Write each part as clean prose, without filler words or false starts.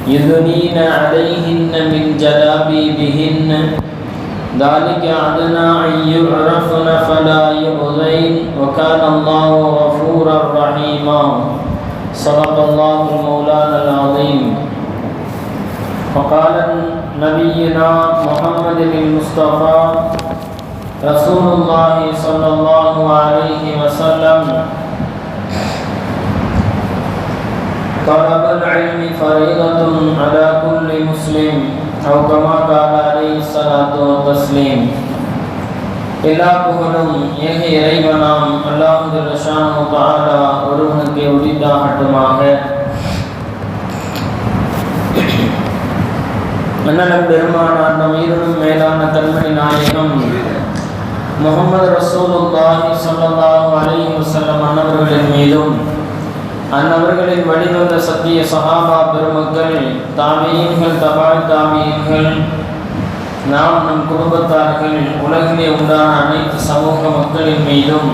يدنين عليهن من جلابيبهن ذلك أدنى أن يعرفن فلا يؤذين وكان الله غفورا رحيما صدق الله المولانا العظيم. وقال نبينا محمد المصطفى رسول الله صلى الله عليه وسلم طلب العلم فريضة على كل مسلم أو كما قال عليه الصلاة والتسليم. எல்லா புகழும் ஏக இறைவனாம் அல்லாஹ் ஜல்ல ஷானஹு தஆலா ஒருவனுக்கு உரித்தாகட்டுமாக. அண்ணலம் பெருமானார் நம் உயிரினும் மேலான கண்மணி நாயகம் முஹம்மது ரசூலுல்லாஹி ஸல்லல்லாஹு அலைஹி வஸல்லம் அன்னவர்களின் மீதும் அன்னவர்களின் வழிவந்த சத்திய சஹாபா பெருமக்கள், தாபீன்கள், தபால் தாபீன்கள், நாம் நம் குடும்பத்தார்கள், உலகிலே உண்டான அனைத்து சமூக மக்களின் மீதும்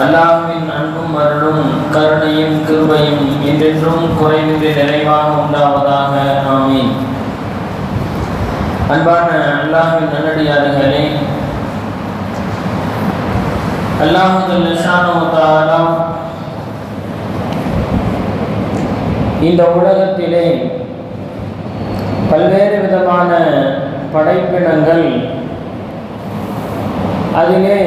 அல்லாஹ்வின் அன்பும் அருளும் கருணையும் கிருபையும் என்றென்றும் குறைவின்றி நிறைவாக உண்டாவதாக. ஆமீன். அன்பான அல்லாஹ்வின் நல்லடியார்களே, அல்லாஹ் ஜல்ல ஷானஹு தஆலா இந்த உலகத்திலே பல்வேறு விதமான படைப்பினங்கள், அதிலே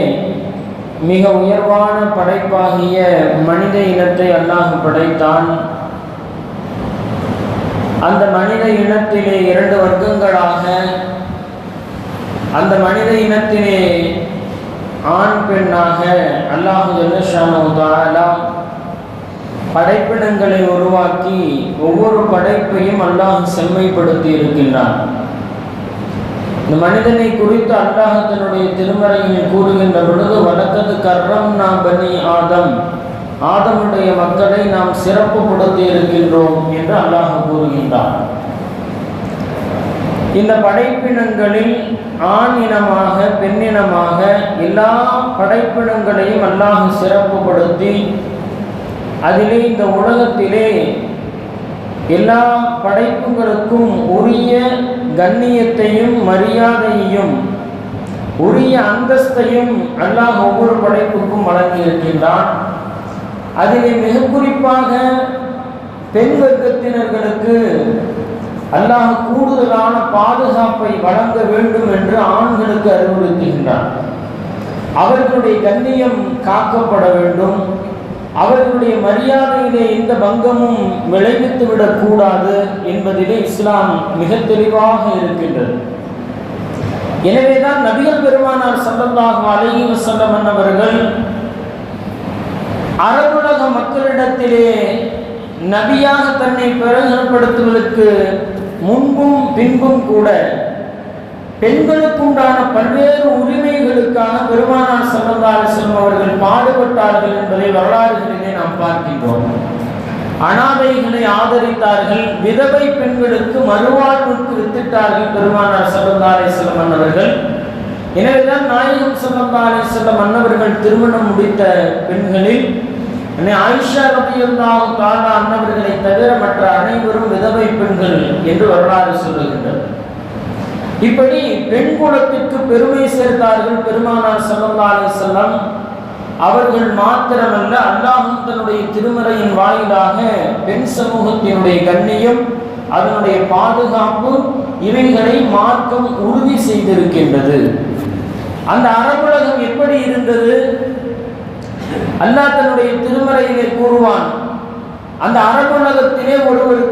மிக உயர்வான படைப்பாகிய மனித இனத்தை அல்லாஹ் படைத்தான். அந்த மனித இனத்திலே இரண்டு வர்க்கங்களாக, அந்த மனித இனத்திலே ஆண் பெண்ணாக அல்லாஹ் ஜல்ல ஷானஹு தஆலா படைப்பினங்களை உருவாக்கி ஒவ்வொரு படைப்பையும் அல்லாஹ் செம்மைப்படுத்தி இருக்கின்றான். இந்த மனிதனை குறித்து அல்லாஹ் தன்னுடைய திருமறையில் கூறுகின்ற பொழுது, வலக்கது கர்ரம்னா பனி ஆதம், ஆதமுடைய மக்களை நாம் சிறப்புப்படுத்தி இருக்கின்றோம் என்று அல்லாஹ் கூறுகின்றான். இந்த படைப்பினங்களில் ஆண் இனமாக பெண்ணினமாக எல்லா படைப்பினங்களையும் அல்லாஹ் சிறப்புப்படுத்தி அதிலே இந்த உலகத்திலே எல்லா படைப்புகளுக்கும் உரிய கண்ணியத்தையும் மரியாதையையும் உரிய அந்தஸ்தையும் அல்லாஹ் ஒவ்வொரு படைப்புக்கும் வழங்கி இருக்கின்றான். அதிலே மிக குறிப்பாக பெண் வர்க்கத்தினர்களுக்கு அல்லாஹ் கூடுதலான பாதுகாப்பை வழங்க வேண்டும் என்று ஆண்களுக்கு அறிவுறுத்துகின்றான். அவர்களுடைய கண்ணியம் காக்கப்பட வேண்டும், அவர்களுடைய மரியாதையிலே எந்த பங்கமும் விளைவித்து விடக்கூடாது என்பதிலே இஸ்லாம் மிக தெளிவாக இருக்கின்றது. எனவேதான் நபிகள் பெருமானார் ஸல்லல்லாஹு அலைஹி வஸல்லம் அவர்கள் அரபுலக மக்களிடத்திலே நபியாக தன்னை பிரகடனப்படுத்துவதற்கு முன்பும் பின்பும் கூட பெண்களுக்குண்டான பல்வேறு உரிமைகளுக்காக பெருமானார் ஸல்லல்லாஹு அலைஹி வஸல்லம் அவர்கள் பாடுபட்டார்கள் என்பதை வரலாறுகளிலே நாம் பார்க்கின்றோம். அனாதைகளை ஆதரித்தார்கள், விதவை பெண்களுக்கு மறுவாழ்வுக்கு வித்திட்டார்கள் பெருமானார் ஸல்லல்லாஹு அலைஹி வஸல்லம் அவர்கள். எனவேதான் நாயகம் ஸல்லல்லாஹு அலைஹி வஸல்லம் அன்னவர்கள் திருமணம் முடித்த பெண்களில் ஆயிஷா ரலியல்லாஹு தஆலா அன்னவர்களை தவிர மற்ற அனைவரும் விதவை பெண்கள் என்று வரலாறு சொல்லுகின்றது. இப்படி பெண் குலத்திற்கு பெருமை சேர்த்தார்கள் பெருமானார் ஸல்லல்லாஹு அலைஹி வஸல்லம் அவர்கள். மாத்திரமல்ல, அல்லாஹ் தன்னுடைய திருமறையின் வாயிலாக பெண் சமூகத்தினுடைய கண்ணியம், அதனுடைய பாதுகாப்பு, இவைகளை மார்க்கம் உறுதி செய்திருக்கின்றது. அந்த அரபுலகம் எப்படி இருந்தது? அல்லாஹ் தன்னுடைய திருமறையிலே கூறுவான், அந்த அரபுலகத்திலே ஒருவருக்கு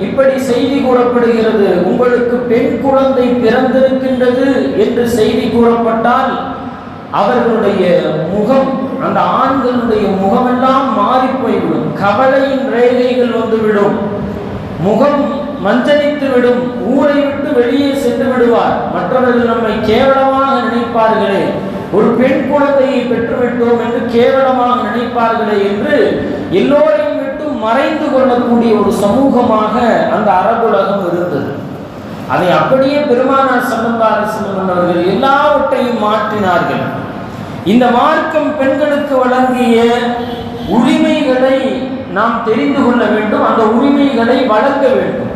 இப்படி செய்தி கூறப்படுகிறது, உங்களுக்கு பெண் குழந்தை பிறந்திருக்கின்றது என்று செய்தி கூறப்பட்டால் அவர்களுடைய முகம், அந்த ஆண்களுடைய முகமெல்லாம் மாறி போய்விடும், கவலையின் ரேகைகள் வந்துவிடும், முகம் மஞ்சளித்து விடும், ஊரை விட்டு வெளியே சென்று விடுவார். மற்றவர்கள் நம்மை கேவலமாக நினைப்பார்களே, ஒரு பெண் குழந்தையை பெற்றுவிட்டோம் என்று கேவலமாக நினைப்பார்களே என்று எல்லோரையும் விட்டு மறைந்து கொள்ளக்கூடிய ஒரு சமூகமாக அந்த அரபுலகம் இருந்தது. அதை அப்படியே பெருமானார் ஸல்லல்லாஹு அலைஹி வஸல்லம் அவர்கள் எல்லாவற்றையும் மாற்றினார்கள். இந்த மார்க்கம் பெண்களுக்கு வழங்கிய உரிமைகளை நாம் தெரிந்து கொள்ள வேண்டும், அந்த உரிமைகளை வழங்க வேண்டும்.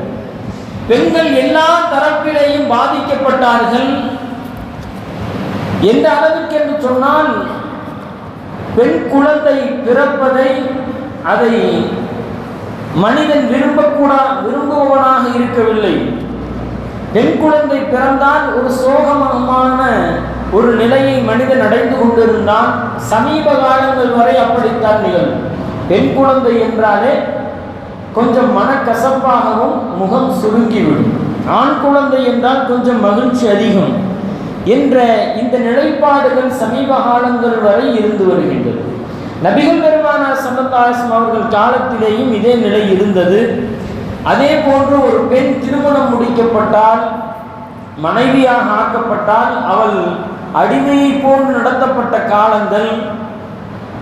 பெண்கள் எல்லா தரப்பிலேயும் பாதிக்கப்பட்டார்கள். எந்த அளவுக்கு என்று சொன்னால், பெண் குழந்தை பிறப்பதை அதை மனிதன் விரும்புபவனாக இருக்கவில்லை. பெண் குழந்தை பிறந்தால் ஒரு சோகமான ஒரு நிலையை மனிதன் அடைந்து கொண்டிருந்தான். சமீப காலங்கள் வரை அப்படித்தான் நிகழும். பெண் குழந்தை என்றாலே கொஞ்சம் மனக்கசப்பாகவும் முகம் சுருங்கிவிடும். ஆண் குழந்தை என்றால் கொஞ்சம் மகிழ்ச்சி அதிகம் என்ற இந்த நிலைப்பாடுகள் சமீப காலங்கள் வரை இருந்து வருகின்றது. நபிகள் பெருமானார் ஸல்லல்லாஹு அலைஹி வஸல்லம் அவர்கள் காலத்திலேயும் இதே நிலை இருந்தது. அதே போன்று ஒரு பெண் திருமணம் முடிக்கப்பட்டால், மனைவியாக ஆக்கப்பட்டால், அவள் அடிமையை போன்று நடத்தப்பட்ட காலங்கள்.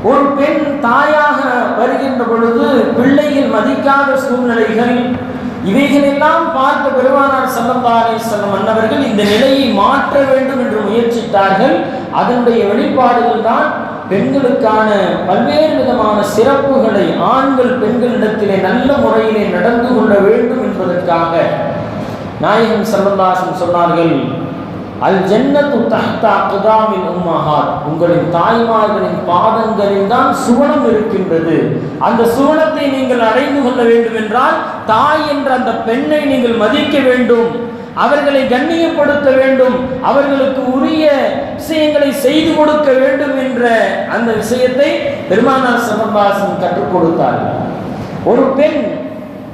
ஒரு பெண் தாயாக வருகின்ற பொழுது பிள்ளைகள் மதிக்காத சூழ்நிலைகள், இவைகளெல்லாம் பார்த்த பெருமானார் ஸல்லல்லாஹு அலைஹி வஸல்லம் அன்னவர்கள் இந்த நிலையை மாற்ற வேண்டும் என்று முயற்சித்தார்கள். அதனுடைய வெளிப்பாடுகள் தான் பெண்களுக்கான பல்வேறு விதமான சிறப்புகளை ஆண்கள் பெண்களிடத்திலே நல்ல முறையிலே நடந்து கொள்ள வேண்டும் என்பதற்காக நாயகம் ஸல்லல்லாஹு அலைஹி வஸல்லம் சொன்னார்கள், அல் ஜன்னத்து தஹ்தா அக்தாமில் உம்மஹாத், உங்களின் தாய்மார்களின் பாதங்களில் தான் சுவனம் இருக்கின்றது. அந்த சுவனத்தை நீங்கள் அடைந்து கொள்ள வேண்டும் என்றால் தாய் என்ற அந்த பெண்ணை நீங்கள் மதிக்க வேண்டும், அவர்களை கண்ணியப்படுத்த வேண்டும், அவர்களுக்கு உரிய விஷயங்களை செய்து கொடுக்க வேண்டும் என்ற அந்த விஷயத்தை பெருமானார் ஸல்லல்லாஹு அலைஹி வஸல்லம் கற்றுக் கொடுத்தார்கள். ஒரு பெண்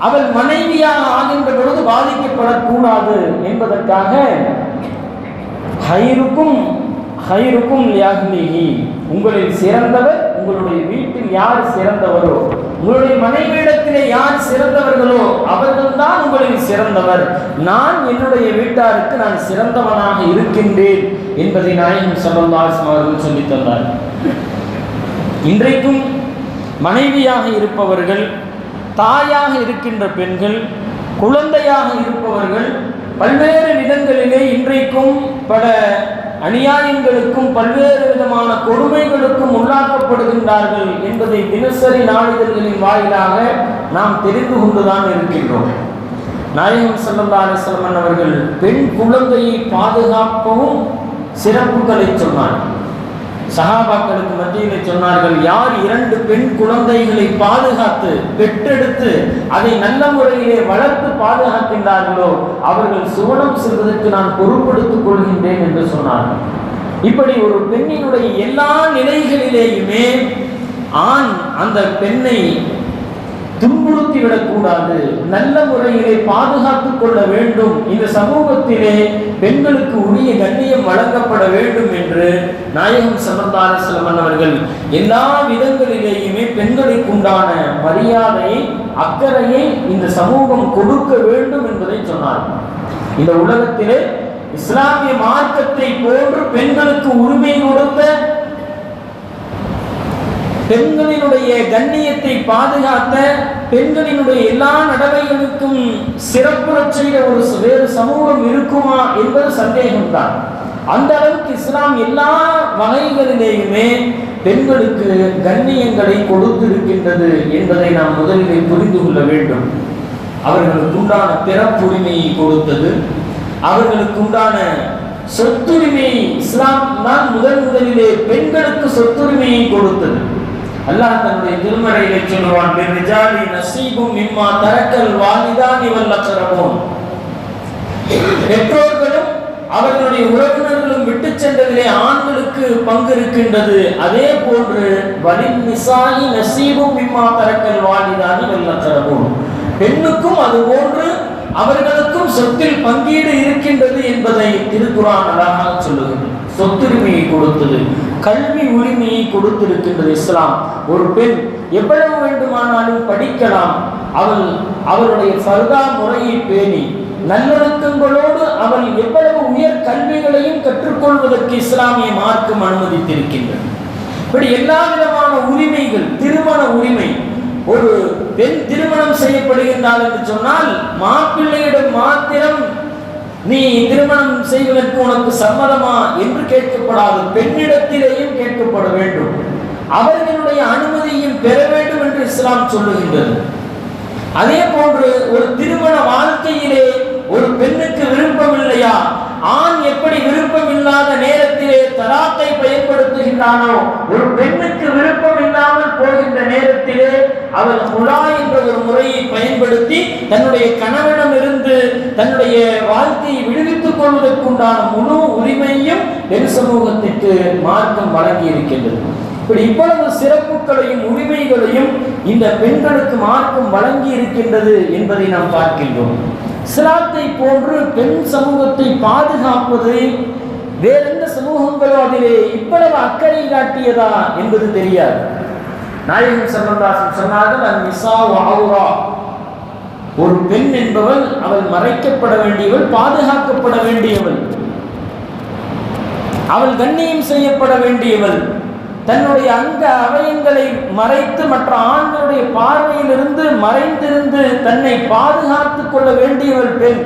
அவள் மனைவியாக ஆகின்ற பொழுது பாதிக்கப்படக்கூடாது என்பதற்காக ஹைருக்கும் லியஹ்லிஹி, உங்களில் சிறந்தவர் உங்களுடைய வீட்டில் யார் சிறந்தவரோ, உங்களுடைய மனைவியிடத்திலே யார் சிறந்தவர்களோ அவர்கள்தான் உங்களில் சிறந்தவர். நான் என்னுடைய வீட்டாருக்கு நான் சிறந்தவனாக இருக்கின்றேன் என்பதை நாயகம் ஸல்லல்லாஹு அலைஹி வஸல்லம் அவர்கள் சொல்லித் தந்தார். இன்றைக்கும் மனைவியாக இருப்பவர்கள், தாயாக இருக்கின்ற பெண்கள், குழந்தையாக இருப்பவர்கள் பல்வேறு விதங்களிலே இன்றைக்கும் பல அநியாயங்களுக்கும் பல்வேறு விதமான கொடுமைகளுக்கும் உள்ளாக்கப்படுகின்றார்கள் என்பதை தினசரி நாளிதழ்களின் வாயிலாக நாம் தெரிந்து கொண்டுதான் இருக்கின்றோம். நாயகம் ஸல்லல்லாஹு அலைஹி வஸல்லம் அவர்கள் பெண் குழந்தையை பாதுகாக்கவும் சிறப்புகளை சொன்னார். சஹாபாக்களுக்கு மத்தியிலே சொன்னார்கள், யார் 2 பெண் குழந்தைகளை பாதுகாத்து பெற்றெடுத்து அதை நல்ல முறையிலே வளர்த்து பாதுகாக்கின்றார்களோ அவர்கள் சுவனம் செல்வதற்கு நான் பொறுப்படுத்திக் கொள்கின்றேன் என்று சொன்னார்கள். இப்படி ஒரு பெண்ணினுடைய எல்லா நிலைகளிலேயுமே ஆண் அந்த பெண்ணை துன்புறுத்தி விடக்கூடாது, நல்ல முறையிலே பாதுகாத்துக் கொள்ள வேண்டும். இந்த சமூகத்திலே பெண்களுக்கு உரிய கண்ணியம் வழங்கப்பட வேண்டும் என்று நாயகம் ஸல்லல்லாஹு அலைஹி வஸல்லம் அவர்கள் எல்லா விதங்களிலேயுமே பெண்களுக்கு உண்டான மரியாதையை, அக்கறையை இந்த சமூகம் கொடுக்க வேண்டும் என்பதை சொன்னார்கள். இந்த உலகத்திலே இஸ்லாமிய மார்க்கத்தை போன்று பெண்களுக்கு உரிமை கொடுத்த, பெண்களினுடைய கண்ணியத்தை பாதுகாத்த, பெண்களினுடைய எல்லா நடவடிக்கைகளுக்கும் சிறப்புறச் செய்த ஒரு வேறு சமூகம் இருக்குமா என்பது சந்தேகம்தான். அந்த அளவுக்கு இஸ்லாம் எல்லா வகைகளிலேயுமே பெண்களுக்கு கண்ணியங்களை கொடுத்திருக்கின்றது என்பதை நாம் முதலில் புரிந்து கொள்ள வேண்டும். அவர்களுக்கு உண்டான பிறப்புரிமையை கொடுத்தது, அவர்களுக்கு உண்டான சொத்துரிமையை இஸ்லாம் தான் முதலிலே பெண்களுக்கு சொத்துரிமையை கொடுத்தது. அல்லாஹ் தன்னுடைய திருமறையிலே சொல்வான், லிர்ரிஜாலி நஸீபும் மிம்மா தரக்கல் வாலிதானி வல் அக்ரபூன், பெற்றோர்களும் அவர்களுடைய உறவினர்களும் விட்டு சென்றதிலே ஆண்களுக்கு பங்கு இருக்கின்றது. அதே போன்று வலின் நிசாயி நஸீபும் மிம்மா தரக்கல் வாலிதானி வல் அக்ரபூன், பெண்ணுக்கும் அதுபோன்று அவர்களுக்கும் சொத்தில் பங்கீடு இருக்கின்றது என்பதை திருக்குர்ஆன் அழகாக சொல்லுகிறது. சொத்துரிமையை கொடுத்தது, கல்வி உரிமையை கொடுத்திருக்கின்றது இஸ்லாம். ஒரு பெண் எவ்வளவு வேண்டுமானாலும் படிக்கலாம், அவளுடைய ஃபர்தா முறையை பேணி நல்லொழுக்கங்களோடு அவள் எவ்வளவு உயர் கல்விகளையும் கற்றுக்கொள்வதற்கு இஸ்லாமிய மார்க்கம் அனுமதித்திருக்கின்றது. இப்படி எல்லா விதமான உரிமைகள், திருமண உரிமை, ஒரு பெண் திருமணம் செய்யப்படுகின்றாள் என்று சொன்னால் மாப்பிள்ளையிடம் மாத்திரம் நீ திருமணம் செய்வதற்கு உனக்கு சம்மதமா என்று கேட்கப்படாது, பெண்ணிடத்திலேயும் கேட்கப்பட வேண்டும். அவர்களுடைய அனுமதியும் பெற வேண்டும் என்று இஸ்லாம் சொல்லுகின்றது. அதே போன்று ஒரு திருமண வாழ்க்கையிலே ஒரு பெண்ணுக்கு விருப்பம் இல்லையா, ஆண் எப்படி விருப்பம் இல்லாத நேரத்திலே தலாக்கை பயன்படுத்துகின்றானோ, ஒரு பெண்ணுக்கு விருப்பம் இல்லாமல் போகின்ற நேரத்திலே அவள் ஹுலா என்ற ஒரு முறையை பயன்படுத்தி தன்னுடைய கணவனிடமிருந்து தன்னுடைய வாழ்க்கையை விடுவித்துக் கொள்வதற்குண்டான முழு உரிமையும் பெண் சமூகத்திற்கு மார்க்கம் வழங்கி இருக்கின்றது. இப்படி இவ்வளவு சிறப்புகளையும் உரிமைகளையும் இந்த பெண்களுக்கு மார்க்கம் வழங்கி இருக்கின்றது என்பதை நாம் பார்க்கின்றோம். இஸ்லாத்தை போன்று பெண் சமூகத்தை பாதுகாப்பது வேறெந்த சமூகங்களோ அதிலே இவ்வளவு அக்கறை காட்டியதா என்பது தெரியாது. நாயகம் ஸல்லல்லாஹு அலைஹி வஸல்லம் சொன்னார்கள், அன்-நிஸாஉ அவ்ரா, ஒரு பெண் என்பவள் அவள் மறைக்கப்பட வேண்டியவள், பாதுகாக்கப்பட வேண்டியவள், அவள் கண்ணியம் செய்யப்பட வேண்டியவள், தன்னுடைய அங்க அவயங்களை மறைத்து மற்ற ஆண்களுடைய பார்வையிலிருந்து மறைந்திருந்து தன்னை பாதுகாத்துக் கொள்ள வேண்டியவள் பெண்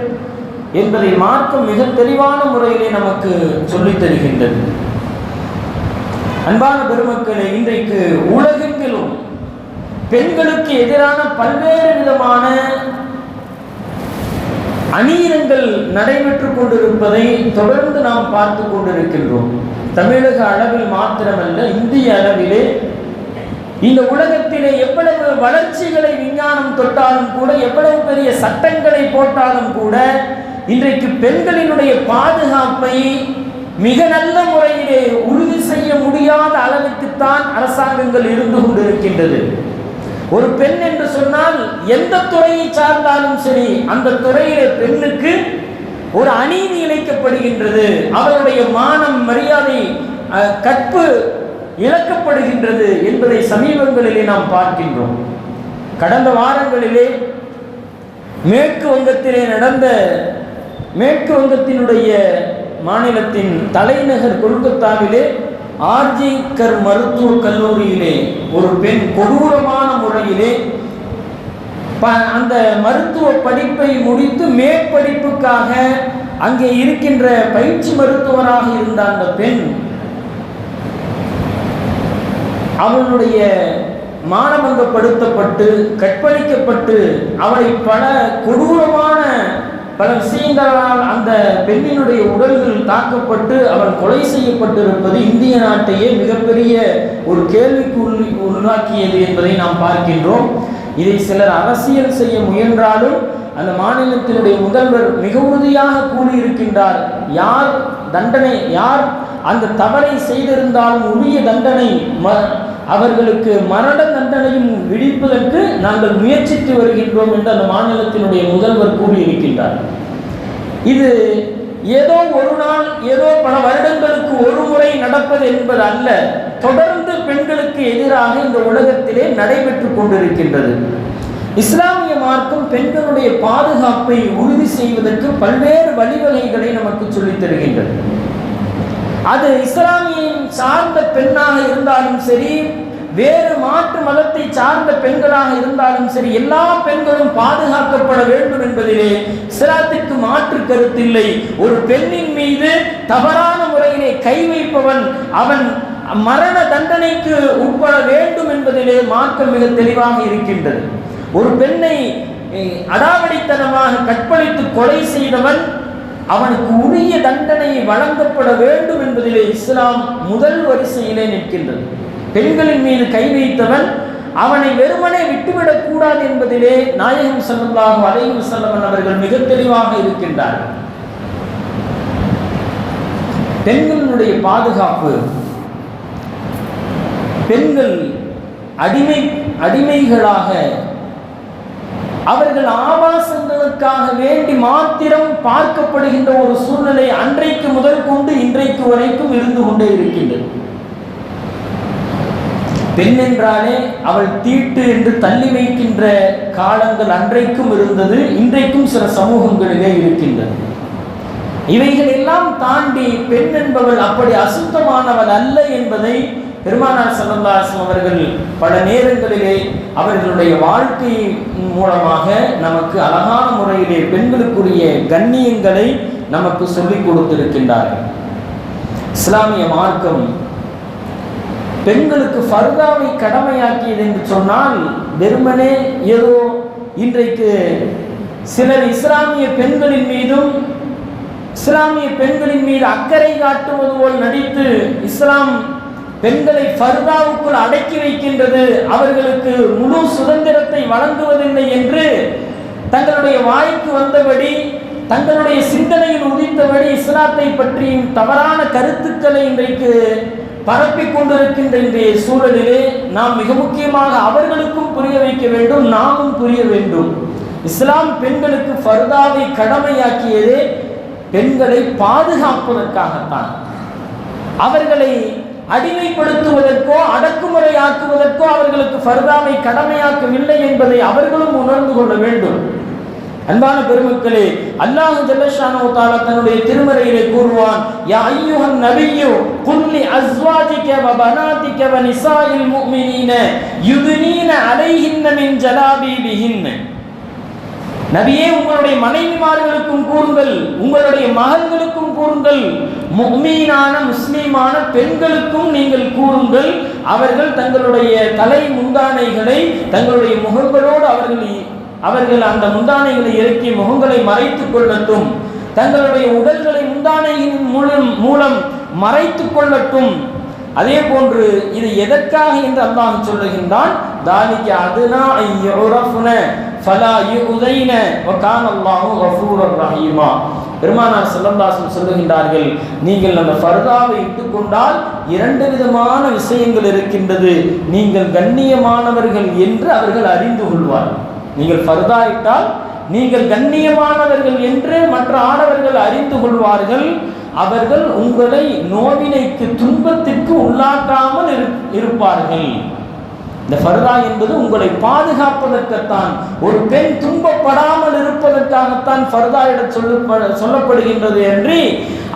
என்பதை மார்க்கம் மிக தெளிவான முறையிலே நமக்கு சொல்லித் தருகின்றது. அன்பான பெருமக்களே, இன்றைக்கு உலகெங்கிலும் பெண்களுக்கு எதிரான பல்வேறு விதமான அநீதங்கள் நடைபெற்றுக் கொண்டிருப்பதை தொடர்ந்து நாம் பார்த்து கொண்டிருக்கின்றோம். தமிழக அளவில் மாத்திரமல்ல, இந்திய அளவிலே இந்த உலகத்திலே எவ்வளவு வளர்ச்சிகளை விஞ்ஞானம் தொட்டாலும் கூட, எவ்வளவு பெரிய சட்டங்களை போட்டாலும் கூட, இன்றைக்கு பெண்களினுடைய பாதுகாப்பை மிக நல்ல முறையிலே உறுதி செய்ய முடியாத அளவுக்குத்தான் அரசாங்கங்கள் இருந்து கொண்டிருக்கின்றது. ஒரு பெண் என்று சொன்னால் எந்த துறையை சார்ந்தாலும் சரி, அந்த துறையிலே பெண்ணுக்கு ஒரு அநீதி இழைக்கப்படுகின்றது, அவருடைய மானம் மரியாதை கற்பு இழக்கப்படுகின்றது என்பதை சமீபங்களிலே நாம் பார்க்கின்றோம். கடந்த வாரங்களிலே மேற்கு வங்கத்திலே நடந்த, மேற்கு வங்கத்தினுடைய மாநிலத்தின் தலைநகர் கொல்கத்தாவிலே ஆர்ஜி கர் மருத்துவக் கல்லூரியிலே ஒரு பெண் கொடூரமான முறையிலே அந்த மருத்துவ படிப்பை முடித்து மேற்படிப்புக்காக அங்கே இருக்கின்ற பயிற்சி மருத்துவராக இருந்த அந்த பெண் அவளுடைய மானபங்கப்படுத்தப்பட்டு கற்பழிக்கப்பட்டு அவளை பல கொடூரமான பல விஷயங்களால் அந்த பெண்ணினுடைய உடல்கள் தாக்கப்பட்டு அவள் கொலை செய்யப்பட்டிருப்பது இந்திய நாட்டையே மிகப்பெரிய ஒரு கேள்விக்கு உள்ளாக்கியது என்பதை நாம் பார்க்கின்றோம். இதை சிலர் அரசியல் செய்ய முயன்றாலும் அந்த மாநிலத்தினுடைய முதல்வர் மிக உறுதியாக கூறியிருக்கின்றார், யார் தண்டனை, யார் அந்த தவறை செய்திருந்தாலும் உரிய தண்டனை, அவர்களுக்கு மரண தண்டனையும் விதிப்பதற்கு நாங்கள் முயற்சித்து வருகின்றோம் என்று அந்த மாநிலத்தினுடைய முதல்வர் கூறியிருக்கின்றார். இது ஏதோ ஒரு நாள், ஏதோ பல வருடங்களுக்கு ஒரு முறை நடப்பது என்பது அல்ல, தொடர்ந்து பெண்களுக்கு எதிராக இந்த உலகத்திலே நடைபெற்று கொண்டிருக்கின்றது. இஸ்லாமிய மார்க்கம் பெண்களுடைய பாதுகாப்பை உறுதி செய்வதற்கு பல்வேறு வழிவகைகளை நமக்கு சொல்லித் தருகின்றது. அது இஸ்லாமியம் சார்ந்த பெண்ணாக இருந்தாலும் சரி, வேறு மாற்று மதத்தை சார்ந்த பெண்களாக இருந்தாலும் சரி, எல்லா பெண்களும் பாதுகாக்கப்பட வேண்டும் என்பதிலே இஸ்லாத்திற்கு மாற்று கருத்தில்லை. ஒரு பெண்ணின் மீது தவறான முறையிலே கை வைப்பவன் அவன் மரண தண்டனைக்கு உட்பட வேண்டும் என்பதிலே மார்க்கம் மிக தெளிவாக இருக்கின்றது. ஒரு பெண்ணை அடாவடித்தனமாக கற்பழித்து கொலை செய்தவன் அவனுக்கு உரிய தண்டனை வழங்கப்பட வேண்டும் என்பதிலே இஸ்லாம் முதல் வரிசையிலே நிற்கின்றது. பெண்களின் மீது கை வைத்தவன் அவனை வெறுமனே விட்டுவிடக் கூடாது என்பதிலே நாயகம் ஸல்லல்லாஹு அலைஹி வஸல்லம் அவர்கள் மிக தெளிவாக இருக்கின்றார்கள். பெண்களுடைய பாதுகாப்பு, பெண்கள் அடிமைகளாக அவர்கள் ஆபாசங்களுக்காக வேண்டி மாத்திரம் பார்க்கப்படுகின்ற ஒரு சூழ்நிலை அன்றைக்கு முதல் கொண்டு இன்றைக்கு வரைக்கும் இருந்து கொண்டே இருக்கின்றது. பெண் என்றாலே அவள் தீட்டு என்று தள்ளி வைக்கின்ற காலங்கள் அன்றைக்கும் இருந்தது, இன்றைக்கும் சில சமூகங்களிலே இருக்கின்றது. இவைகள் எல்லாம் தாண்டி பெண் என்பவள் அப்படி அசுத்தமானவள் அல்ல என்பதை பெருமானார் ஸல்லல்லாஹு அலைஹி வஸல்லம் அவர்கள் பல நேரங்களிலே அவர்களுடைய வாழ்க்கை மூலமாக நமக்கு அழகான முறையிலே பெண்களுக்குரிய கண்ணியங்களை நமக்கு சொல்லிக் கொடுத்திருக்கின்றார்கள். இஸ்லாமிய மார்க்கம் பெண்களுக்கு ஃபர்தாவை கடமையாக்கியது என்று சொன்னால் வெறுமனே ஏதோ இன்றைக்கு சிலர் இஸ்லாமிய பெண்களின் மீது அக்கறை காட்டுவது போல் நடித்து இஸ்லாம் பெண்களை ஃபர்தாவுக்குள் அடக்கி வைக்கின்றது, அவர்களுக்கு முழு சுதந்திரத்தை வழங்குவதில்லை என்று தங்களுடைய வாய்க்கு வந்தபடி, தங்களுடைய சிந்தனையில் உதித்தபடி இஸ்லாத்தை பற்றியும் தவறான கருத்துக்களை இன்றைக்கு பரப்பிக் கொண்டிருக்கின்ற இன்றைய சூழலிலே நாம் மிக முக்கியமாக அவர்களுக்கும் புரிய வைக்க வேண்டும், நாமும் புரிய வேண்டும். இஸ்லாம் பெண்களுக்கு ஃபர்தாவை கடமையாக்கியதே பெண்களை பாதுகாப்பதற்காகத்தான். அவர்களை அடிமைப்படுத்துவதற்கோ அடக்குமுறையாக்குவதற்கோ அவர்களுக்கு ஃபர்தாவை கடமையாக்கவில்லை என்பதை அவர்களும் உணர்ந்து கொள்ள வேண்டும். அன்பான பெருமக்களே, அல்லாஹ் ஜல்லஷானஹு தஆலா தன்னுடைய திருமறையிலே கூறுவான், யா அய்யுஹன் நபிய்யு குல் லி அஸ்வாஜிக வ பனாதிக வ நிசாஇல் முஃமினீன யுத்னீன அலைஹின்ன மின் ஜலாபீபிஹின்ன. நபியே, உங்களுடைய மனைவிமார்களுக்கும் கூறுங்கள், உங்களுடைய மகள்களுக்கும் கூறுங்கள், முஃமினான முஸ்லிமான பெண்களுக்கும் நீங்கள் கூறுங்கள், அவர்கள் தங்களுடைய தலை முந்தானைகளை தங்களுடைய முகங்களோடு அவர்கள் அந்த முந்தானைகளை இறக்கி முகங்களை மறைத்துக் கொள்ளட்டும், தங்களுடைய உடல்களை முந்தானையின் மூலம் மறைத்துக் கொள்ளட்டும். அதே போன்று இது எதற்காக என்று அல்லாஹ் சொல்லுகின்றான், தாலிக அதுனா ஐயுரஃபுன ஃபலா யுதைன வ கானல்லாஹு கஃபூரர் ரஹீமா. பெருமானார் ஸல்லல்லாஹு அலைஹி வஸல்லம் சொல்லுகின்றார்கள், நீங்கள் அந்த ஃபர்தாவை இட்டுக்கொண்டால் இரண்டு விதமான விஷயங்கள் இருக்கின்றது. நீங்கள் கண்ணியமானவர்கள் என்று அவர்கள் அறிந்து கொள்வார்கள். நீங்கள் ஃபர்தா இட்டால் நீங்கள் கண்ணியமானவர்கள் என்று மற்ற ஆடவர்கள் அறிந்து கொள்வார்கள். அவர்கள் உங்களை நோவினைக்கு துன்பத்திற்கு உள்ளாக்காமல் இருப்பார்கள். இந்த ஃபர்தா என்பது உங்களை பாதுகாப்பதற்குத்தான், ஒரு பெண் துன்பப்படாமல் இருப்பதற்காகத்தான் ஃபர்தா சொல்லப்படுகின்றது என்று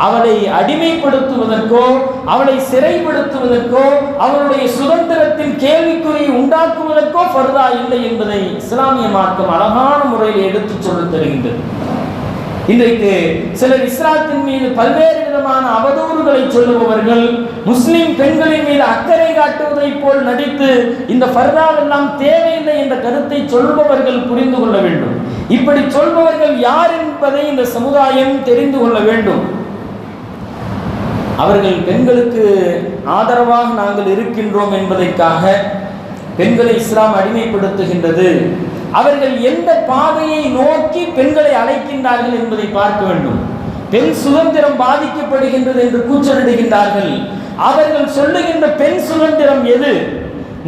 அவளை அடிமைப்படுத்துவதற்கோ அவளை சிறைப்படுத்துவதற்கோ அவளுடைய சுதந்திரத்தின் கேள்விக்குறியை உண்டாக்குவதற்கோ ஃபர்தா இல்லை என்பதை இஸ்லாமிய மார்க்கம் அழகான முறையில் எடுத்து சொல்லித் தருகின்றது. இன்றைக்கு சிலர் இஸ்லாத்தின் மீது பல்வேறு விதமான அவதூறுகளை சொல்லுபவர்கள், முஸ்லிம் பெண்களின் மீது அக்கறை காட்டுவதை போல் நடித்து இந்த ஃபர்தாவெல்லாம் தேவையில்லை என்ற கருத்தை சொல்பவர்கள் புரிந்து கொள்ள வேண்டும். இப்படி சொல்பவர்கள் யார் என்பதை இந்த சமுதாயம் தெரிந்து கொள்ள வேண்டும். அவர்கள் பெண்களுக்கு ஆதரவாக நாங்கள் இருக்கின்றோம் என்பதற்காக பெண்களை இஸ்லாம் அடிமைப்படுத்துகின்றது. அவர்கள் எந்த பாதையை நோக்கி பெண்களை அழைக்கின்றார்கள் என்பதை பார்க்க வேண்டும். பெண் சுதந்திரம் பாதிக்கப்படுகின்றது என்று கூச்சலிடுகின்றார்கள். அவர்கள் சொல்லுகின்ற பெண் சுதந்திரம் எது?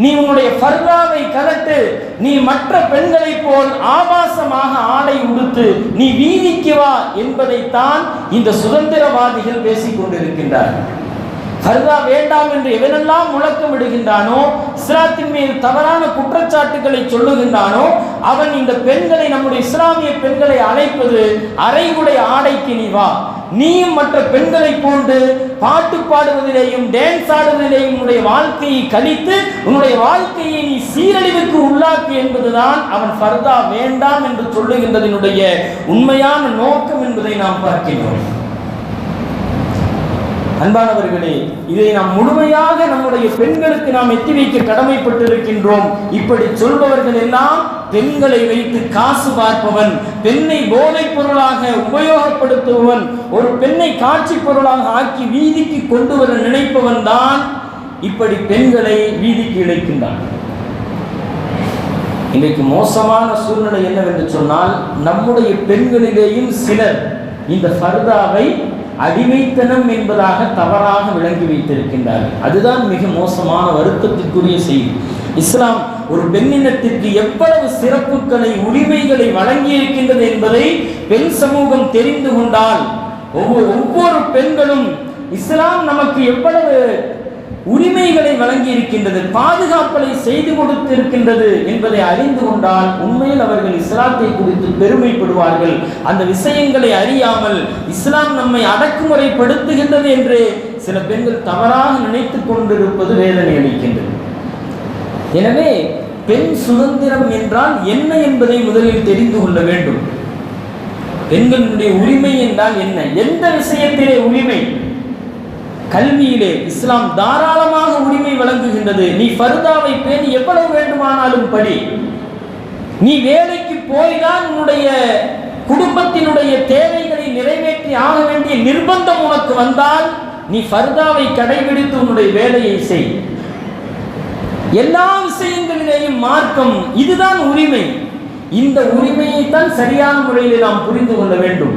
நீ உன்னுடைய ஃபர்தாவை கலட்டு, நீ மற்ற பெண்களைப் போல் ஆபாசமாக ஆடை உடுத்து, நீ வீதிக்கு வா என்பதைத்தான் இந்த சுதந்திரவாதிகள் பேசிக் கொண்டிருக்கின்றார்கள். ஃபர்தா வேண்டாம் என்று எவனெல்லாம் முழக்கம் விடுகின்றானோ, இஸ்லாத்தின் மீது தவறான குற்றச்சாட்டுகளை சொல்லுகின்றானோ, அவன் இந்த பெண்களை, நம்முடைய இஸ்லாமிய பெண்களை அழைப்பது அரைகுடை ஆடைக்கு நீ வா, நீயும் மற்ற பெண்களை போன்று பாட்டு பாடுவதிலேயும் டான்ஸ் ஆடுவதிலேயும் உன்னுடைய வாழ்க்கையை கழித்து உன்னுடைய வாழ்க்கையை நீ சீரழிவுக்கு உள்ளாக்கு என்பதுதான் அவன் ஃபர்தா வேண்டாம் என்று சொல்லுகின்றதனுடைய உண்மையான நோக்கம் என்பதை நாம் பார்க்கின்றோம். அன்பானவர்களே, இதை நாம் முழுமையாக நம்முடைய பெண்களுக்கு நாம் எத்தி வைக்க கடமைப்பட்டிருக்கின்றோம். இப்படி சொல்பவர்கள் எல்லாம் பெண்களை வைத்து காசு பார்ப்பவன், பெண்ணை போதைப் பொருளாக உபயோகப்படுத்துபவன், ஒரு பெண்ணை காட்சி பொருளாக ஆக்கி வீதிக்கு கொண்டு வர நினைப்பவன் தான் இப்படி பெண்களை வீதிக்கு இழைக்கின்றான். இன்றைக்கு மோசமான சூழ்நிலை என்னவென்று சொன்னால், நம்முடைய பெண்களிலேயும் சிலர் இந்த ஃபர்தாவை அடிமைத்தனம் என்பதாக தவறாக விளங்கி வைத்திருக்கின்றார்கள். அதுதான் மிக மோசமான வருத்தத்திற்குரிய செய்தி. இஸ்லாம் ஒரு பெண்ணினத்திற்கு எவ்வளவு சிறப்புகளை உரிமைகளை வழங்கி இருக்கின்றது என்பதை பெண் சமூகம் தெரிந்து கொண்டால், ஒவ்வொரு பெண்களும் இஸ்லாம் நமக்கு எவ்வளவு உரிமைகளை வழங்கி இருக்கின்றது, பாதுகாப்பலை செய்து கொடுத்திருக்கின்றது என்பதை அறிந்து கொண்டால் உண்மையில் அவர்கள் இஸ்லாத்தை குறித்து பெருமைப்படுவார்கள். அந்த விஷயங்களை அறியாமல் இஸ்லாம் நம்மை அடக்குமுறைப்படுத்துகின்றது என்று சில பெண்கள் தவறாக நினைத்து கொண்டிருப்பது வேதனை அளிக்கின்றது. எனவே பெண் சுதந்திரம் என்றால் என்ன என்பதை முதலில் தெரிந்து கொள்ள வேண்டும். பெண்களுடைய உரிமை என்றால் என்ன, எந்த விஷயத்திலே உரிமை? கல்வியிலே இஸ்லாம் தாராளமாக உரிமை வழங்குகின்றது. நீ ஃபர்தாவை பேணி எவ்வளவு வேண்டுமானாலும் படி. நீ வேலைக்கு போய்தான் உன்னுடைய குடும்பத்தினுடைய தேவைகளை நிறைவேற்றி ஆக வேண்டிய நிர்பந்தம் உனக்கு வந்தால் நீ ஃபர்தாவை கடைபிடித்து உன்னுடைய வேலையை செய். எல்லா விஷயங்களிலேயும் மார்க்கம் இதுதான் உரிமை. இந்த உரிமையை தான் சரியான முறையில் நாம் புரிந்து கொள்ள வேண்டும்.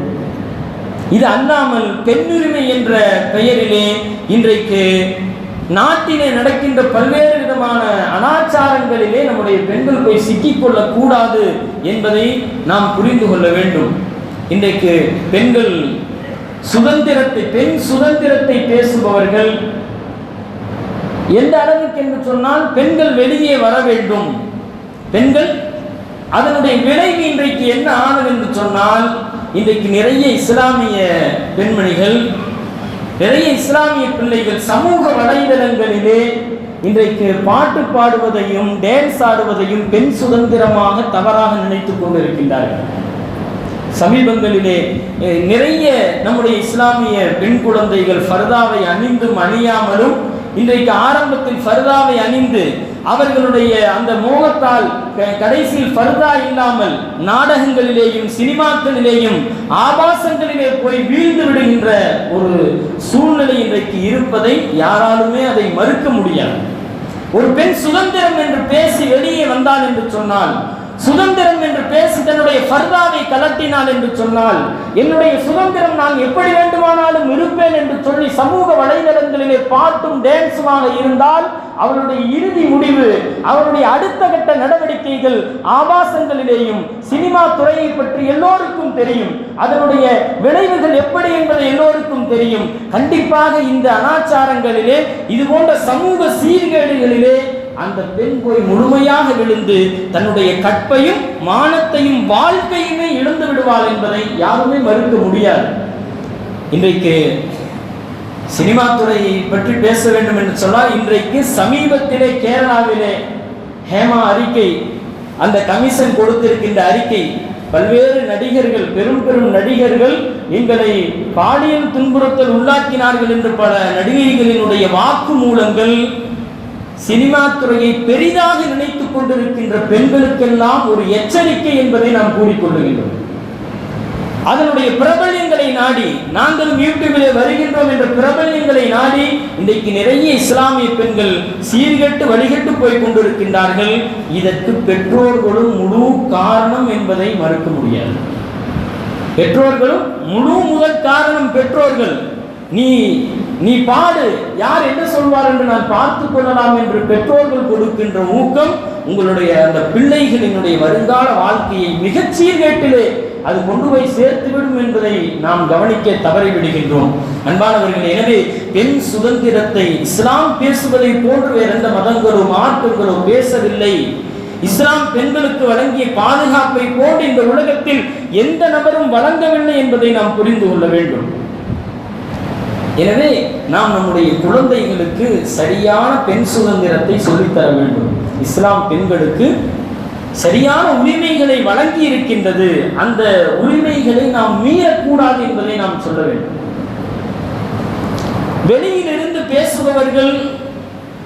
இது அல்லாமல் பெண்ணுரிமை என்ற பெயரிலே இன்றைக்கு நாட்டிலே நடக்கின்ற பல்வேறு விதமான அனாச்சாரங்களிலே நம்முடைய பெண்கள் போய் சிக்கிக்கொள்ளக் கூடாது என்பதை நாம் புரிந்து கொள்ள வேண்டும். இன்றைக்கு பெண்கள் சுதந்திரத்தை, பெண் சுதந்திரத்தை பேசுபவர்கள் எந்த அளவுக்கு என்று சொன்னால் பெண்கள் வெளியே வர வேண்டும். பெண்கள் அதனுடைய விளைவு இன்றைக்கு என்ன ஆனது என்று சொன்னால், இன்றைக்கு நிறைய இஸ்லாமிய பெண்மணிகள், நிறைய இஸ்லாமிய பிள்ளைகள் சமூக வலைதளங்களிலே இன்றைக்கு பாட்டு பாடுவதையும் டான்ஸ் ஆடுவதையும் பெண் சுதந்திரமாக தவறாக நினைத்துக் கொண்டிருக்கின்றார்கள். சமீபங்களிலே நிறைய நம்முடைய இஸ்லாமிய பெண் குழந்தைகள் ஃபர்தாவை அணிந்தும் அணியாமலும் இன்றைக்கு ஆரம்பத்தில் ஃபர்தாவை அணிந்து அவர்களுடைய அந்த மோகத்தால் கடைசியில் ஃபர்தா இல்லாமல் நாடகங்களிலேயும் சினிமாக்களிலேயும் ஆபாசங்களிலே போய் வீழ்ந்து விடுகின்ற ஒரு சூழ்நிலை இன்றைக்கு இருப்பதை யாராலுமே அதை மறுக்க முடியாது. ஒரு பெண் சுதந்திரம் என்று பேசி வெளியே வந்தாள் என்று சொன்னால், சுதந்திரம் என்று பேசி தன்னுடைய ஃபர்தாவை கலட்டினாள் என்று சொன்னால், என்னுடைய சுதந்திரம் நான் எப்படி வேண்டுமானாலும் இருப்பேன் என்று சொல்லி சமூக வலைதளங்களிலே பாட்டும் டான்ஸுமாக இருந்தால் அவருடைய இறுதி முடிவு, அவருடைய அடுத்த கட்ட நடவடிக்கைகள் ஆபாசங்களிலேயும் சினிமா துறையை பற்றி எல்லோருக்கும் தெரியும். அதனுடைய விளைவுகள் எப்படி என்பது எல்லோருக்கும் தெரியும். கண்டிப்பாக இந்த அனாச்சாரங்களிலே, இது போன்ற சமூக சீர்கேடுகளிலே அந்த பெண் போய் முழுமையாக விழுந்து தன்னுடைய கற்பையும் மானத்தையும் வாழ்க்கையுமே இழந்து விடுவாள் என்பதை யாருமே மறுக்க முடியாது. இன்றைக்கு சினிமா துறையை பற்றி பேச வேண்டும் என்று சொன்னால், இன்றைக்கு சமீபத்திலே கேரளாவிலே ஹேமா அறிக்கை, அந்த கமிஷன் கொடுத்திருக்கின்ற அறிக்கை, பல்வேறு நடிகர்கள், பெரும் பெரும் நடிகர்கள் எங்களை பாலியல் துன்புறுத்தல் உள்ளாக்கினார்கள் என்று பல நடிகைகளினுடைய வாக்குமூலங்கள் சினிமா துறையை பெரிதாக நினைத்துக் கொண்டிருக்கின்ற பெண்களுக்கெல்லாம் ஒரு எச்சரிக்கை என்பதை நாம் கூறிக்கொள்ளுகின்றோம். அதனுடைய பிரபல்யங்களை நாடி, நாங்களும் யூடியூபிலே வருகின்றோம் என்ற பிரபல்யங்களை நாடி இன்றைக்கு நிறைய இஸ்லாமிய பெண்கள் சீர்கெட்டு வழிகட்டு போய் கொண்டிருக்கின்றார்கள். இதற்கு பெற்றோர்களும் முழு காரணம் என்பதை மறுக்க முடியாது. பெற்றோர்களும் முழு முதல் காரணம் பெற்றோர்கள். நீ பாடு, யார் என்ன சொல்வார் என்று நான் பார்த்துக் கொள்ளலாம் என்று பெற்றோர்கள் கொடுக்கின்ற ஊக்கம் உங்களுடைய அந்த பிள்ளைகளினுடைய வருங்கால வாழ்க்கையை மிகச் சீர்கேட்டிலே அது கொண்டு போய் சேர்த்துவிடும் என்பதை நாம் கவனிக்க தவறிவிடுகின்றோம். அன்பானவர்கள், எனவே பெண் சுதந்திரத்தை இஸ்லாம் பேசுவதை போன்று வேற எந்த மதங்களோ மார்க்கங்களோ பேசவில்லை. இஸ்லாம் பெண்களுக்கு வழங்கிய பாதுகாப்பை போன்று இந்த உலகத்தில் எந்த நபரும் வழங்கவில்லை என்பதை நாம் புரிந்து கொள்ள வேண்டும். எனவே நாம் நம்முடைய குழந்தைகளுக்கு சரியான பெண் சுதந்திரத்தை சொல்லித்தர வேண்டும். இஸ்லாம் பெண்களுக்கு சரியான உரிமைகளை வழங்கி இருக்கின்றது. அந்த உரிமைகளை நாம் மீறக்கூடாது என்பதை நாம் சொல்ல வேண்டும். வெளியிலிருந்து பேசுபவர்கள்,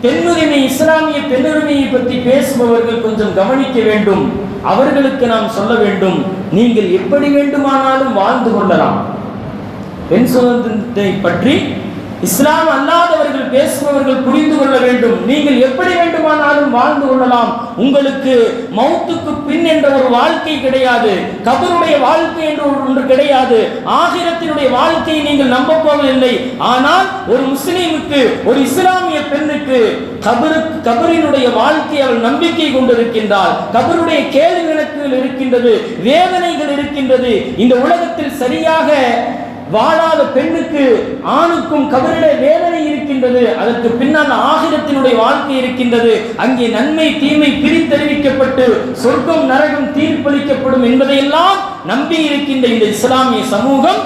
பெண்ணுரிமை, இஸ்லாமிய பெண்ணுரிமையை பற்றி பேசுபவர்கள் கொஞ்சம் கவனிக்க வேண்டும். அவர்களுக்கு நாம் சொல்ல வேண்டும், நீங்கள் எப்படி வேண்டுமானாலும் வாழ்ந்து கொள்ளலாம். பெண் சுதந்திரத்தை பற்றி இஸ்லாம் அல்லாதவர்கள் பேசுபவர்கள் புரிந்து கொள்ள வேண்டும். நீங்கள் எப்படி வேண்டுமானாலும் வாழ்ந்து கொள்ளலாம். உங்களுக்கு மௌத்துக்கு பின் என்ற ஒரு வாழ்க்கை கிடையாது. கபருடைய வாழ்க்கை என்று ஒன்று கிடையாது. ஆகிரத்தினுடைய வாழ்க்கையை நீங்கள் நம்ப போவதில்லை. ஆனால் ஒரு முஸ்லீமுக்கு, ஒரு இஸ்லாமிய பெண்ணுக்கு கபரினுடைய வாழ்க்கை அவள் நம்பிக்கை கொண்டிருக்கின்றாள். கபருடைய கேள்வி கணக்குகள் இருக்கின்றது, வேதனைகள் இருக்கின்றது. இந்த உலகத்தில் சரியாக வாழாத பெண்ணுக்கு, ஆணுக்கும் கபரிலே வேதனை இருக்கின்றது. அதற்கு பின்னால் ஆகிரத்தினுடைய வாழ்க்கை இருக்கின்றது. அங்கே நன்மை தீமை பிரித்தறிவிக்கப்பட்டு சொர்க்கம் நரகம் தீர்ப்பளிக்கப்படும் என்பதையெல்லாம் நம்பி இருக்கின்ற இந்த இஸ்லாமிய சமூகம்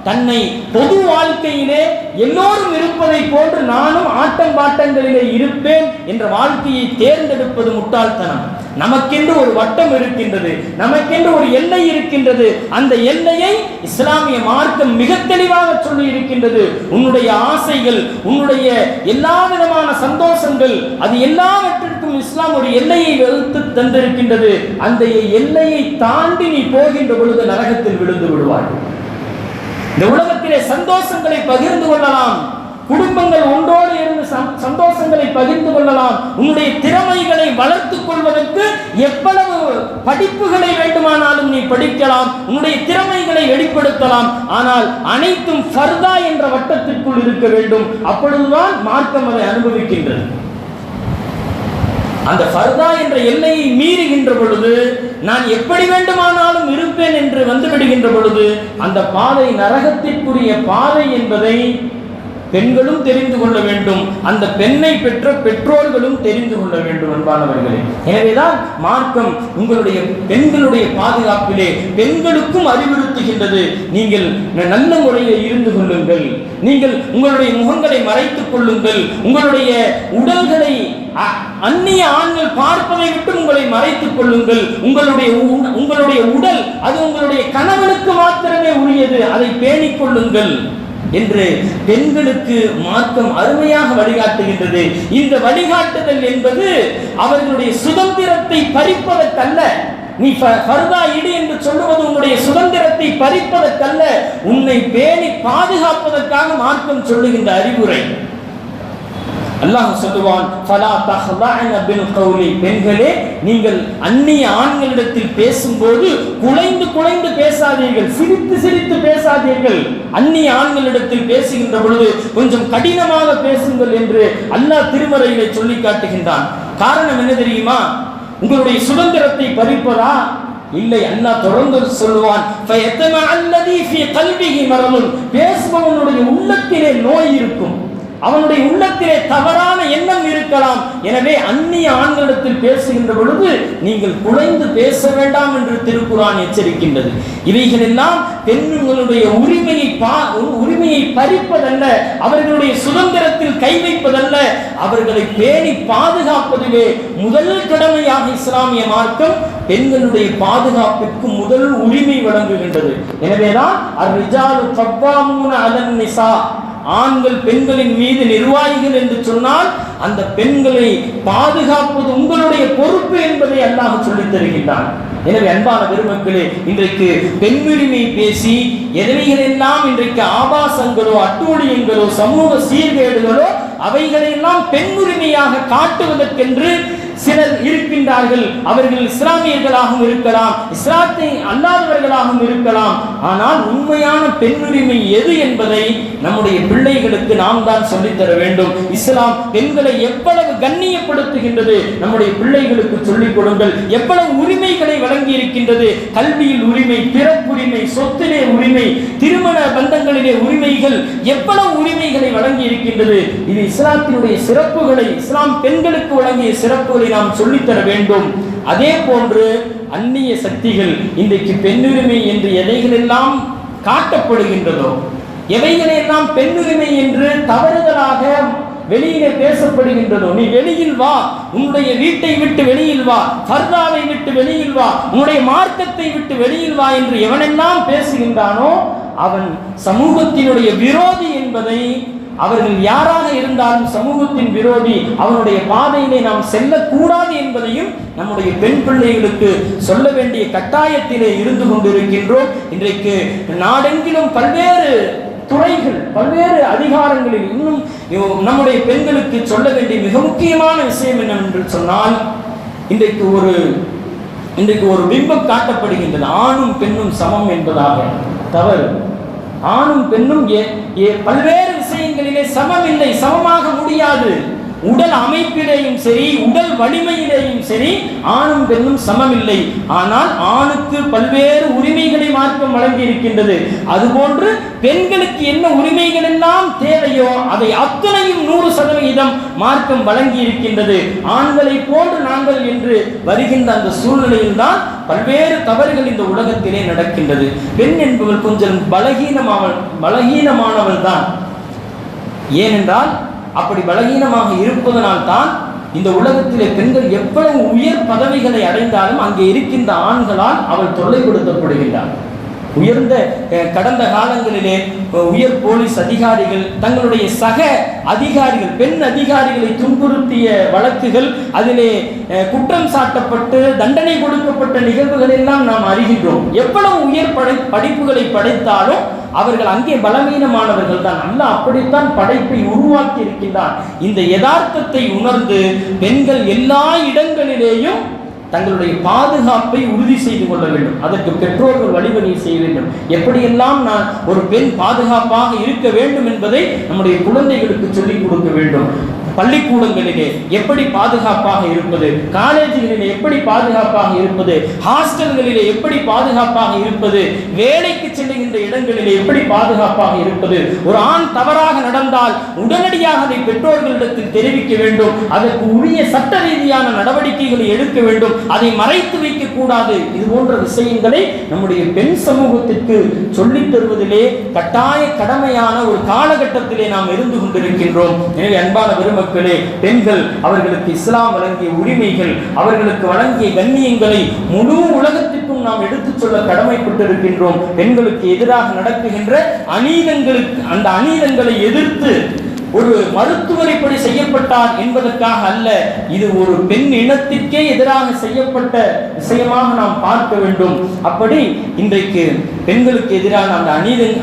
தன்னை பொது வாழ்க்கையிலே எல்லோரும் இருப்பதை போன்று நானும் ஆட்டம் பாட்டங்களிலே இருப்பேன் என்ற வாழ்க்கையை தேர்ந்தெடுப்பது முட்டாள்தனம். நமக்கென்று ஒரு வட்டம் இருக்கின்றது, நமக்கென்று ஒரு எல்லை இருக்கின்றது. அந்த எல்லையை இஸ்லாமிய மார்க்கம் மிக தெளிவாக சொல்லி இருக்கின்றது. உன்னுடைய ஆசைகள், உன்னுடைய எல்லா விதமான சந்தோஷங்கள், அது எல்லாவற்றிற்கும் இஸ்லாம் ஒரு எல்லையை வகுத்து தந்திருக்கின்றது. அந்த எல்லையை தாண்டி நீ போகின்ற பொழுது நரகத்தில் விழுந்து விடுவாய். இந்த உலகத்திலே சந்தோஷங்களை பகிர்ந்து கொள்ளலாம், குடும்பங்கள் ஒன்றோடு இருந்து சந்தோஷங்களை பகிர்ந்து கொள்ளலாம், உன்னுடைய திறமைகளை வளர்த்துக் கொள்வதற்கு எவ்வளவு படிப்புகளை வேண்டுமானாலும் நீ படிக்கலாம், உன்னுடைய திறமைகளை வெளிப்படுத்தலாம். ஆனால் அனைத்தும் ஃபர்தா என்ற வட்டத்திற்குள் இருக்க வேண்டும். அப்பொழுதுதான் மார்க்கம் அதை அனுபவிக்கின்றது. அந்த ஃபர்தா என்ற எல்லையை மீறுகின்ற பொழுது, நான் எப்படி வேண்டுமானாலும் இருப்பேன் என்று வந்துவிடுகின்ற பொழுது, அந்த பாதை நரகத்திற்குரிய பாதை என்பதை பெண்களும் தெரிந்து கொள்ள வேண்டும், அந்த பெண்ணை பெற்ற பெற்றோர்களும் தெரிந்து கொள்ள வேண்டும். அன்பானவர்களே, எனவேதான் மார்க்கம் உங்களுடைய பெண்களுடைய பாதுகாப்பிலே பெண்களுக்கும் அறிவுறுத்துகின்றது. நீங்கள் நல்ல முறையில் இருந்து கொள்ளுங்கள், நீங்கள் உங்களுடைய முகங்களை மறைத்துக் கொள்ளுங்கள், உங்களுடைய உடல்களை அந்நிய ஆண்கள் பார்ப்பதை விட்டு உங்களை மறைத்துக் கொள்ளுங்கள். உங்களுடைய உடல் அது உங்களுடைய கணவனுக்கு மாத்திரமே உரியது, அதை பேணிக் கொள்ளுங்கள் என்று பெண்களுக்கு மார்க்கம் அருமையாக வழிகாட்டுகின்றது. இந்த வழிகாட்டுதல் என்பது அவர்களுடைய சுதந்திரத்தை பறிப்பதற்கல்ல. நீ ஃபர்தா இடு என்று சொல்லுவது உன்னுடைய சுதந்திரத்தை பறிப்பதற்கல்ல, உன்னை பேணி பாதுகாப்பதற்காக மார்க்கம் சொல்லுகின்ற அறிவுரை. அல்லாஹ் சொல்லுவான், ஃபலா தஹ்லஅன பில் கௌலி, பெண்களே நீங்கள் அந்நிய ஆண்களிடத்தில் பேசும்போது குலைந்து குலைந்து பேசாதீர்கள், சிரித்து சிரித்து பேசாதீர்கள். அந்நிய ஆண்களிடத்தில் பேசுகின்ற பொழுது கொஞ்சம் கடினமாக பேசுங்கள் என்று அல்லாஹ் திருமறையிலே சொல்லி காட்டுகின்றான். காரணம் என்ன தெரியுமா? உங்களுடைய சுதந்திரத்தை பறிப்பதா? இல்லை. அல்லாஹ் தொடர்ந்து சொல்லுவான், ஃபயத்தமா அல்லதி ஃபீ கல்பிஹி மரதுன், பேசுபவனுடைய உள்ளத்திலே நோய் இருக்கும், அவனுடைய உள்ளத்திலே தவறான எண்ணம் இருக்கலாம். எனவே அந்நிய ஆண்களிடத்தில் பேசுகின்ற பொழுது நீங்கள் குலைந்து பேச வேண்டாம் என்று திருக்குர்ஆன் எச்சரிக்கின்றது. இவைகள் எல்லாம் பெண்களுடைய உரிமையை பறிப்பதல்ல, அவர்களுடைய சுதந்திரத்தில் கை வைப்பதல்ல, அவர்களை பேணி பாதுகாப்பதிலே முதல் கடமையாக இஸ்லாமிய மார்க்கம் பெண்களுடைய பாதுகாப்பிற்கு முதல் உரிமை வழங்குகின்றது. எனவேதான் அர்-ரிஜாலு கவ்வாமூன அலன் நிசா, ஆண்கள் பெண்களின் மீது நிர்வாகிகள் என்று சொன்னால் அந்த பெண்களை பாதுகாப்பது உங்களுடைய பொறுப்பு என்பதை அல்லாஹ் சொல்லித் தருகின்றான். எனவே அன்பான பெருமக்களே, இன்றைக்கு பெண் உரிமை பேசி எதனைகளெல்லாம் இன்றைக்கு ஆபாசங்களோ அட்டூழியங்களோ சமூக சீர்கேடுகளோ அவைகளெல்லாம் பெண் உரிமையாக காட்டுவதற்கென்று சிலர் இருக்கின்றார்கள். அவர்கள் இஸ்லாமியர்களாகவும் இருக்கலாம், இஸ்லாத்தை அல்லாதவர்களாகவும் இருக்கலாம். ஆனால் உண்மையான பெண்ணுரிமை எது என்பதை நம்முடைய பிள்ளைகளுக்கு நாம் தான் சொல்லித்தர வேண்டும். இஸ்லாம் பெண்களை எவ்வளவு கண்ணியப்படுத்துகின்றது நம்முடைய பிள்ளைகளுக்கு சொல்லிக் கொடுங்கள். எவ்வளவு உரிமைகளை வழங்கி இருக்கின்றது, கல்வியில் உரிமை, பிறப்புரிமை, சொத்திலே உரிமை, திருமண பந்தங்களிலே உரிமைகள், எவ்வளவு உரிமைகளை வழங்கி இருக்கின்றது. இது இஸ்லாத்தினுடைய சிறப்புகளை, இஸ்லாம் பெண்களுக்கு வழங்கிய சிறப்புகளை நாம் சொல்லித்தர வேண்டும். அதே போன்று அந்நிய சக்திகள் இன்றைக்கு பெண்ணுரிமை என்று எதைகளெல்லாம் காட்டப்படுகின்றதோ, எவைகளெல்லாம் பெண்ணுரிமை என்று தவறுதலாக வெளியிலே பேசப்படுகின்றதோ, நீ வெளியில் வா, உன்னுடைய வீட்டை விட்டு வெளியில் வா, ஃபர்தாவை விட்டு வெளியில் வா, உன்னுடைய மார்க்கத்தை விட்டு வெளியில் வா என்று எவனெல்லாம் பேசுகின்றானோ அவன் சமூகத்தினுடைய விரோதி என்பதை, அவர்கள் யாராக இருந்தாலும் சமூகத்தின் விரோதி, அவனுடைய பாதையிலே நாம் செல்லக்கூடாது என்பதையும் நம்முடைய பெண் பிள்ளைகளுக்கு சொல்ல வேண்டிய கட்டாயத்திலே இருந்து கொண்டிருக்கின்றோம். இன்றைக்கு நாடெங்கிலும் பல்வேறு துறைகள், பல்வேறு அதிகாரங்களில் இன்னும் நம்முடைய பெண்களுக்கு சொல்ல வேண்டிய மிக முக்கியமான விஷயம் என்னவென்று சொன்னால், இன்றைக்கு ஒரு பிம்பம் காட்டப்படுகின்றது, ஆணும் பெண்ணும் சமம் என்பதாக. தவறு. ஆணும் பெண்ணும் பல்வேறு விஷயங்களிலே சமம் இல்லை, சமமாக முடியாது. உடல் அமைப்பிலேயும் சரி, உடல் வலிமையிலேயும் சரி, ஆணும் பெண்ணும் சமம் இல்லை. ஆனால் ஆணுக்கு பல்வேறு உரிமைகளை மார்க்கம் வழங்கி இருக்கின்றது. அதுபோன்று பெண்களுக்கு என்ன உரிமைகள் எல்லாம் தேவையோ அதை அத்தனையும் 100% மார்க்கம் வழங்கி இருக்கின்றது. ஆண்களை போன்று நாங்கள் என்று வருகின்ற அந்த சூழ்நிலையில் தான் பல்வேறு தவறுகள் இந்த உலகத்திலே நடக்கின்றது. பெண் என்பவள் கொஞ்சம் பலகீனமானவள் தான். ஏனென்றால் அப்படி பலகீனமாக இருப்பதனால் தான் இந்த உலகத்திலே பெண்கள் எவ்வளவு உயர் பதவிகளை அடைந்தாலும் அங்கே இருக்கின்ற ஆண்களால் அவள் தொல்லைப்படுத்தப்படுகின்றார். உயர்ந்த கடந்த காலங்களிலே உயர் போலீஸ் அதிகாரிகள் தங்களுடைய சக அதிகாரிகள் பெண் அதிகாரிகளை துன்புறுத்திய வழக்குகள், அதிலே குற்றம் சாட்டப்பட்டு தண்டனை கொடுக்கப்பட்ட நிகழ்வுகள் எல்லாம் நாம் அறிகின்றோம். எவ்வளவு உயர் படிப்புகளை படைத்தாலும் அவர்கள் அங்கே பலவீனமானவர்கள் தான். அல்லாஹ் அப்படித்தான் படைப்பை உருவாக்கி இருக்கின்றான். இந்த யதார்த்தத்தை உணர்ந்து பெண்கள் எல்லா இடங்களிலேயும் தங்களுடைய பாதுகாப்பை உறுதி செய்து கொள்ள வேண்டும். அதற்கு பெற்றோர்கள் வழிவகை செய்ய வேண்டும். எப்படியெல்லாம் நான் ஒரு பெண் பாதுகாப்பாக இருக்க வேண்டும் என்பதை நம்முடைய குழந்தைகளுக்கு சொல்லிக் கொடுக்க வேண்டும். பள்ளிக்கூடங்களிலே எப்படி பாதுகாப்பாக இருப்பது, காலேஜுகளிலே எப்படி பாதுகாப்பாக இருப்பது, ஹாஸ்டல்களிலே எப்படி பாதுகாப்பாக இருப்பது, வேலைக்கு செல்லுகின்ற இடங்களிலே எப்படி பாதுகாப்பாக இருப்பது. ஒரு ஆண் தவறாக நடந்தால் உடனடியாக அதை பெற்றோர்களிடத்தில் தெரிவிக்க வேண்டும். அதற்கு உரிய சட்ட ரீதியான நடவடிக்கைகளை எடுக்க வேண்டும். அதை மறைத்து வைக்க கூடாது. இது போன்ற விஷயங்களை நம்முடைய பெண் சமூகத்திற்கு சொல்லித் தருவதிலே கட்டாய கடமையான ஒரு காலகட்டத்திலே நாம் இருந்து கொண்டிருக்கின்றோம். எனவே அன்பான பெருமக்களே, பெண்கள் அவர்களுக்கு இஸ்லாம் வழங்கிய உரிமைகள், அவர்களுக்கு வழங்கிய கண்ணியங்களை முழு உலகத்திற்கும் நாம் எடுத்துச் சொல்ல கடமைப்பட்டிருக்கின்றோம். பெண்களுக்கு எதிராக நடக்குகின்ற அநீதங்களுக்கு, அந்த அநீதங்களை எதிர்த்து ஒரு மருத்துவர் இப்படி செய்யப்பட்டார் என்பதற்காக அல்ல, இது ஒரு பெண் இனத்திற்கே எதிராக செய்யப்பட்ட விஷயமாக நாம் பார்க்க வேண்டும். அப்படி இன்றைக்கு பெண்களுக்கு எதிரான அந்த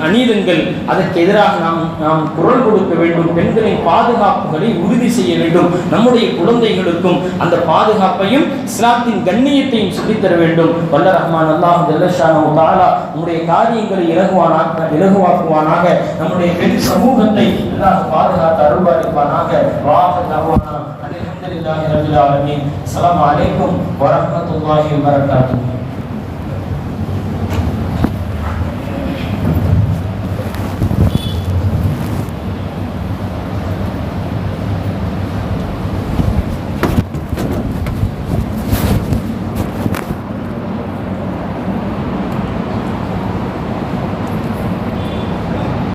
அநீதங்கள் அதற்கு எதிராக நாம் குரல் கொடுக்க வேண்டும். பெண்களின் பாதுகாப்புகளை உறுதி செய்ய வேண்டும். நம்முடைய குழந்தைகளுக்கும் அந்த பாதுகாப்பையும் இஸ்லாத்தின் கண்ணியத்தையும் சொல்லித்தர வேண்டும். வல்ல ரஹ்மான் அல்லாஹ் ஜல்ல ஷானஹு தஆலா நம்முடைய காரியங்களை இலகுவாக்குவானாக. நம்முடைய பெண் சமூகத்தை அல்லாஹ் பாதுகாத்து அருள்பாலிப்பானாக. வாஹ் தஅவானா அல்ஹம்துலில்லாஹி ரப்பில் ஆலமீன். அஸ்ஸலாமு அலைக்கும் வரஹ்மத்துல்லாஹி வபரகாத்துஹு.